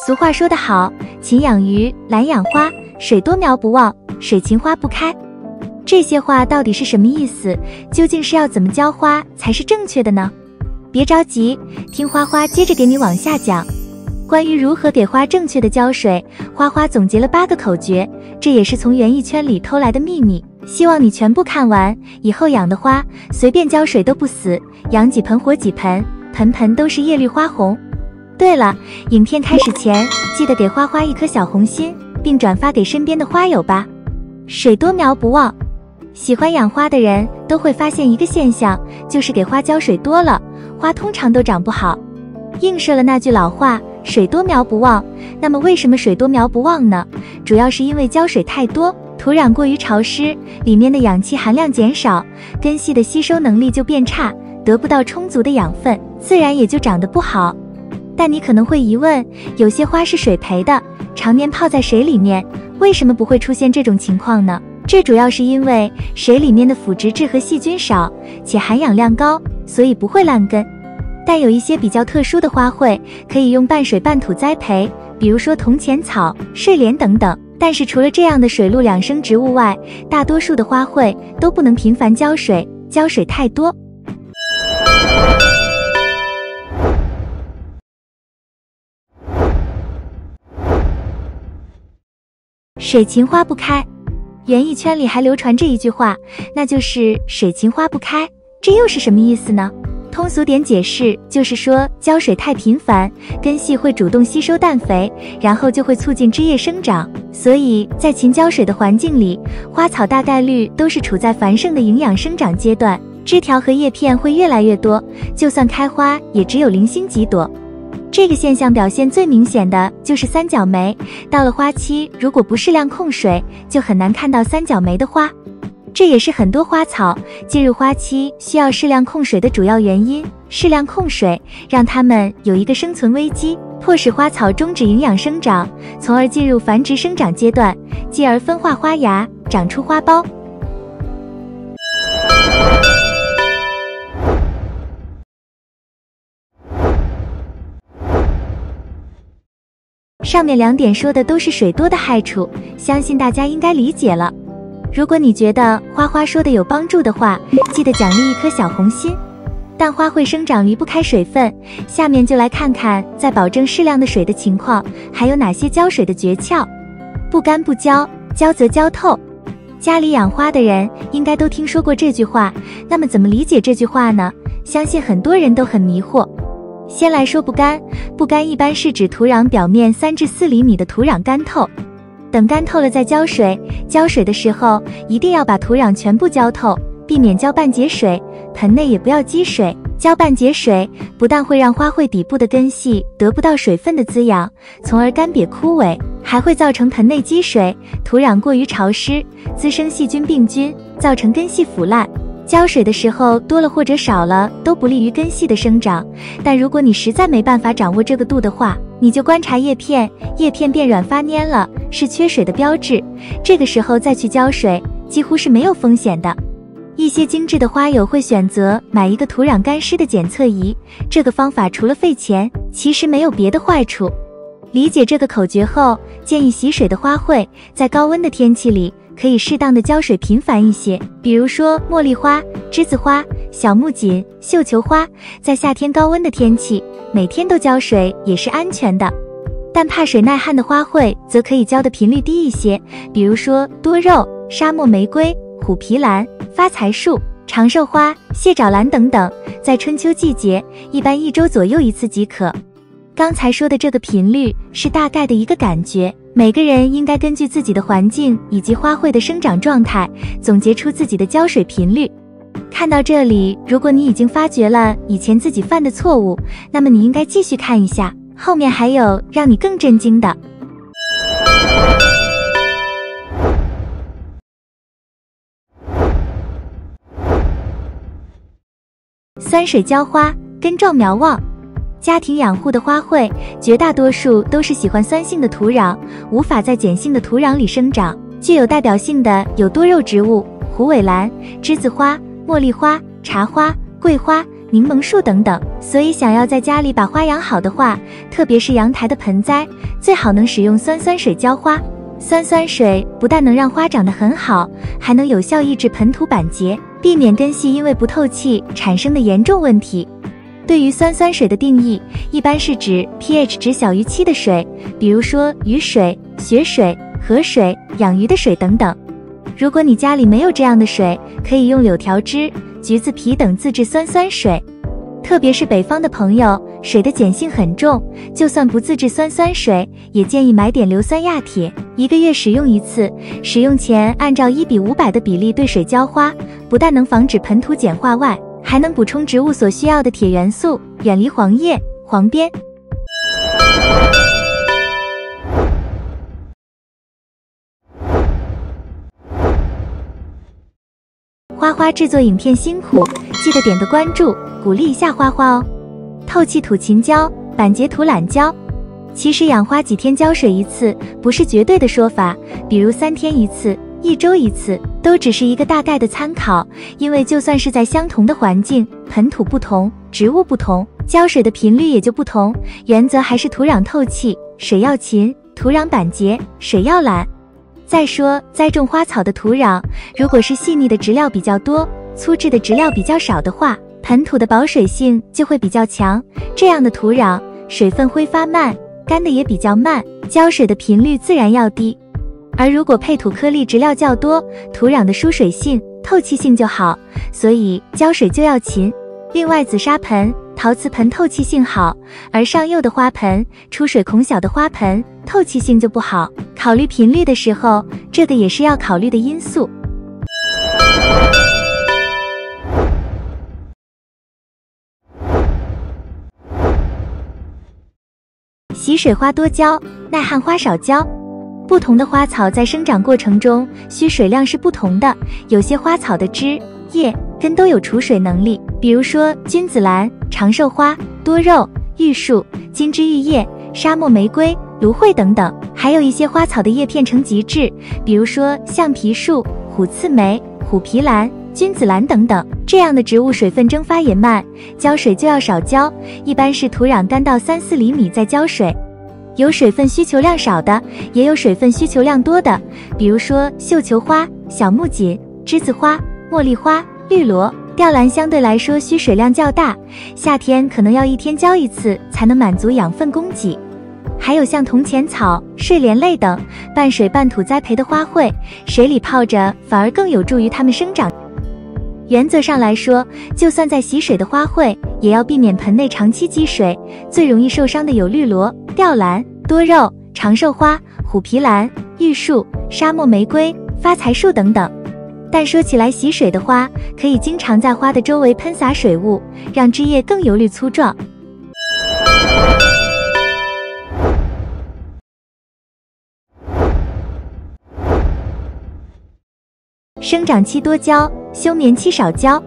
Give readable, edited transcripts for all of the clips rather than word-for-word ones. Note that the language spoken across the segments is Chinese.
俗话说得好，勤养鱼，懒养花，水多苗不旺，水勤花不开。这些话到底是什么意思？究竟是要怎么浇花才是正确的呢？别着急，听花花接着给你往下讲。关于如何给花正确的浇水，花花总结了8个口诀，这也是从园艺圈里偷来的秘密，希望你全部看完，以后养的花随便浇水都不死，养几盆活几盆，盆盆都是叶绿花红。对了，影片开始前记得给花花一颗小红心，并转发给身边的花友吧。水多苗不旺，喜欢养花的人都会发现一个现象，就是给花浇水多了，花通常都长不好。映射了那句老话，水多苗不旺。那么为什么水多苗不旺呢？主要是因为浇水太多，土壤过于潮湿，里面的氧气含量减少，根系的吸收能力就变差，得不到充足的养分，自然也就长得不好。但你可能会疑问，有些花是水培的，常年泡在水里面，为什么不会出现这种情况呢？这主要是因为水里面的腐殖质和细菌少，且含氧量高，所以不会烂根。但有一些比较特殊的花卉可以用半水半土栽培，比如说铜钱草、睡莲等等。但是除了这样的水陆两生植物外，大多数的花卉都不能频繁浇水，浇水太多。水勤花不开，园艺圈里还流传着一句话，那就是水勤花不开，这又是什么意思呢？通俗点解释就是说，浇水太频繁，根系会主动吸收氮肥，然后就会促进枝叶生长。所以在勤浇水的环境里，花草大概率都是处在繁盛的营养生长阶段，枝条和叶片会越来越多，就算开花也只有零星几朵。这个现象表现最明显的就是三角梅，到了花期，如果不适量控水，就很难看到三角梅的花。这也是很多花草进入花期需要适量控水的主要原因。适量控水让它们有一个生存危机，迫使花草终止营养生长，从而进入繁殖生长阶段，继而分化花芽，长出花苞。上面2点说的都是水多的害处，相信大家应该理解了。如果你觉得花花说的有帮助的话，记得奖励一颗小红心。但花卉生长离不开水分，下面就来看看在保证适量的水的情况，还有哪些浇水的诀窍。不干不浇，浇则浇透。家里养花的人应该都听说过这句话，那么怎么理解这句话呢？相信很多人都很迷惑。先来说不干，不干一般是指土壤表面3至4厘米的土壤干透。等干透了再浇水，浇水的时候一定要把土壤全部浇透，避免浇半截水，盆内也不要积水。浇半截水不但会让花卉底部的根系得不到水分的滋养，从而干瘪枯萎，还会造成盆内积水，土壤过于潮湿，滋生细菌病菌，造成根系腐烂。浇水的时候多了或者少了都不利于根系的生长，但如果你实在没办法掌握这个度的话，你就观察叶片，叶片变软发蔫了，是缺水的标志，这个时候再去浇水几乎是没有风险的。一些精致的花友会选择买一个土壤干湿的检测仪，这个方法除了费钱，其实没有别的坏处。理解这个口诀后，建议喜水的花卉在高温的天气里可以适当的浇水频繁一些，比如说茉莉花、栀子花、小木槿、绣球花，在夏天高温的天气，每天都浇水也是安全的。但怕水耐旱的花卉则可以浇的频率低一些，比如说多肉、沙漠玫瑰、虎皮兰、发财树、长寿花、蟹爪兰等等，在春秋季节一般1周左右一次即可。刚才说的这个频率是大概的一个感觉，每个人应该根据自己的环境以及花卉的生长状态，总结出自己的浇水频率。看到这里，如果你已经发觉了以前自己犯的错误，那么你应该继续看一下，后面还有让你更震惊的。酸水浇花，根壮苗旺。家庭养护的花卉绝大多数都是喜欢酸性的土壤，无法在碱性的土壤里生长。具有代表性的有多肉植物、虎尾兰、栀子花、茉莉花、茶花、桂花、柠檬树等等。所以想要在家里把花养好的话，特别是阳台的盆栽，最好能使用酸酸水浇花。酸水不但能让花长得很好，还能有效抑制盆土板结，避免根系因为不透气产生的严重问题。对于酸水的定义，一般是指 pH 值小于7的水，比如说雨水、雪水、河水、养鱼的水等等。如果你家里没有这样的水，可以用柳条汁、橘子皮等自制酸水。特别是北方的朋友，水的碱性很重，就算不自制酸水，也建议买点硫酸亚铁，1个月使用一次。使用前按照1:500的比例兑水浇花，不但能防止盆土碱化外，还能补充植物所需要的铁元素，远离黄叶、黄边。花制作影片辛苦，记得点个关注，鼓励一下花哦。透气土勤浇，板结土懒浇。其实养花几天浇水一次不是绝对的说法，比如3天一次、1周一次，都只是一个大概的参考。因为就算是在相同的环境，盆土不同，植物不同，浇水的频率也就不同。原则还是土壤透气，水要勤，土壤板结，水要懒。再说栽种花草的土壤，如果是细腻的质料比较多，粗质的质料比较少的话，盆土的保水性就会比较强。这样的土壤水分挥发慢，干的也比较慢，浇水的频率自然要低。而如果配土颗粒质料较多，土壤的疏水性、透气性就好，所以浇水就要勤。另外，紫砂盆、陶瓷盆透气性好，而上釉的花盆、出水孔小的花盆透气性就不好。考虑频率的时候，这个也是要考虑的因素。洗水花多浇，耐旱花少浇。不同的花草在生长过程中需水量是不同的，有些花草的枝、叶、根都有储水能力，比如说君子兰、长寿花、多肉、玉树、金枝玉叶、沙漠玫瑰、芦荟等等。还有一些花草的叶片呈极致，比如说橡皮树、虎刺梅、虎皮兰、君子兰等等。这样的植物水分蒸发也慢，浇水就要少浇，一般是土壤干到3-4厘米再浇水。有水分需求量少的，也有水分需求量多的，比如说绣球花、小木槿、栀子花、茉莉花、绿萝、吊兰相对来说需水量较大，夏天可能要1天浇1次才能满足养分供给。还有像铜钱草、睡莲类等半水半土栽培的花卉，水里泡着反而更有助于它们生长。原则上来说，就算在洗水的花卉，也要避免盆内长期积水，最容易受伤的有绿萝、吊兰、多肉、长寿花、虎皮兰、玉树、沙漠玫瑰、发财树等等。但说起来，洗水的花可以经常在花的周围喷洒水雾，让枝叶更油绿粗壮。生长期多浇，休眠期少浇。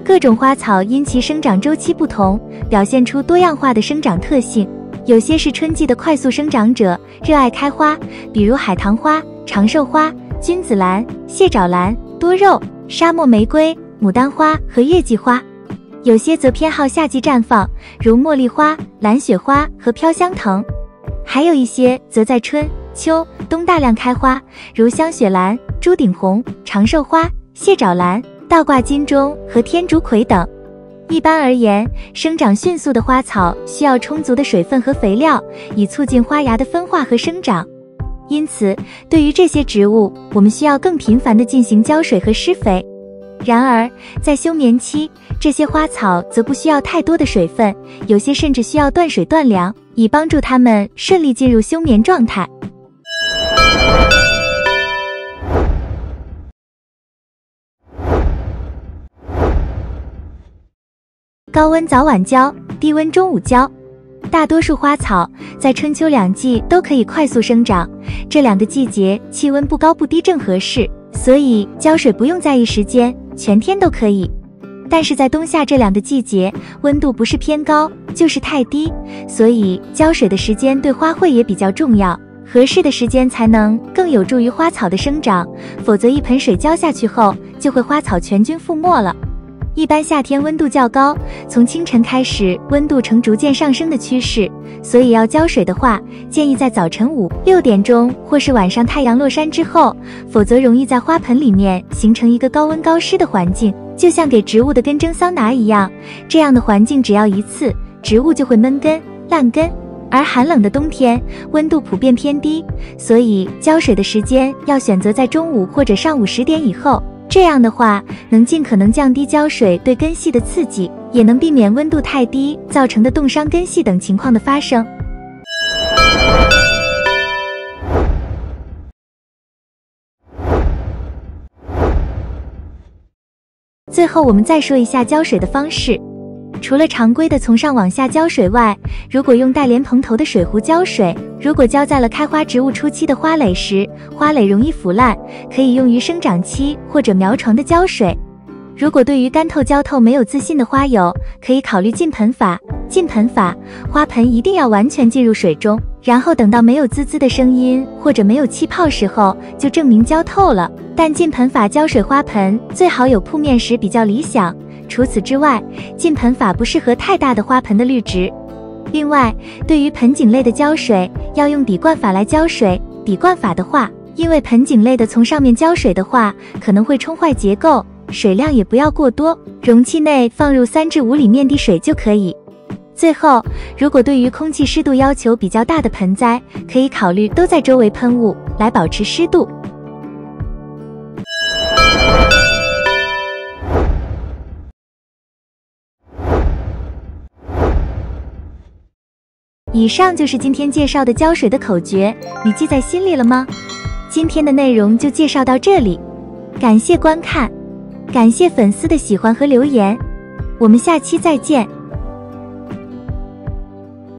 各种花草因其生长周期不同，表现出多样化的生长特性。有些是春季的快速生长者，热爱开花，比如海棠花、长寿花、君子兰、蟹爪兰、多肉、沙漠玫瑰、牡丹花和月季花。有些则偏好夏季绽放，如茉莉花、蓝雪花和飘香藤。还有一些则在春、秋、冬大量开花，如香雪兰、朱顶红、长寿花、蟹爪兰、倒挂金钟和天竺葵等。一般而言，生长迅速的花草需要充足的水分和肥料，以促进花芽的分化和生长。因此，对于这些植物，我们需要更频繁地进行浇水和施肥。然而，在休眠期，这些花草则不需要太多的水分，有些甚至需要断水断粮，以帮助它们顺利进入休眠状态。高温早晚浇，低温中午浇。大多数花草在春秋2季都可以快速生长，这2个季节气温不高不低正合适，所以浇水不用在意时间，全天都可以。但是在冬夏这2个季节，温度不是偏高就是太低，所以浇水的时间对花卉也比较重要，合适的时间才能更有助于花草的生长，否则一盆水浇下去后，就会花草全军覆没了。一般夏天温度较高，从清晨开始温度呈逐渐上升的趋势，所以要浇水的话，建议在早晨5、6点钟或是晚上太阳落山之后，否则容易在花盆里面形成一个高温高湿的环境，就像给植物的根蒸桑拿一样，这样的环境只要一次，植物就会闷根、烂根。而寒冷的冬天，温度普遍偏低，所以浇水的时间要选择在中午或者上午10点以后。这样的话，能尽可能降低浇水对根系的刺激，也能避免温度太低造成的冻伤根系等情况的发生。最后，我们再说一下浇水的方式。除了常规的从上往下浇水外，如果用带莲蓬头的水壶浇水，如果浇在了开花植物初期的花蕾时，花蕾容易腐烂，可以用于生长期或者苗床的浇水。如果对于干透浇透没有自信的花友，可以考虑浸盆法。浸盆法，花盆一定要完全浸入水中，然后等到没有滋滋的声音或者没有气泡时候，就证明浇透了。但浸盆法浇水花盆最好有铺面时比较理想。除此之外，浸盆法不适合太大的花盆的绿植。另外，对于盆景类的浇水，要用底灌法来浇水。底灌法的话，因为盆景类的从上面浇水的话，可能会冲坏结构，水量也不要过多，容器内放入3至5厘面滴水就可以。最后，如果对于空气湿度要求比较大的盆栽，可以考虑都在周围喷雾，来保持湿度。以上就是今天介绍的浇水的口诀，你记在心里了吗？今天的内容就介绍到这里，感谢观看，感谢粉丝的喜欢和留言，我们下期再见。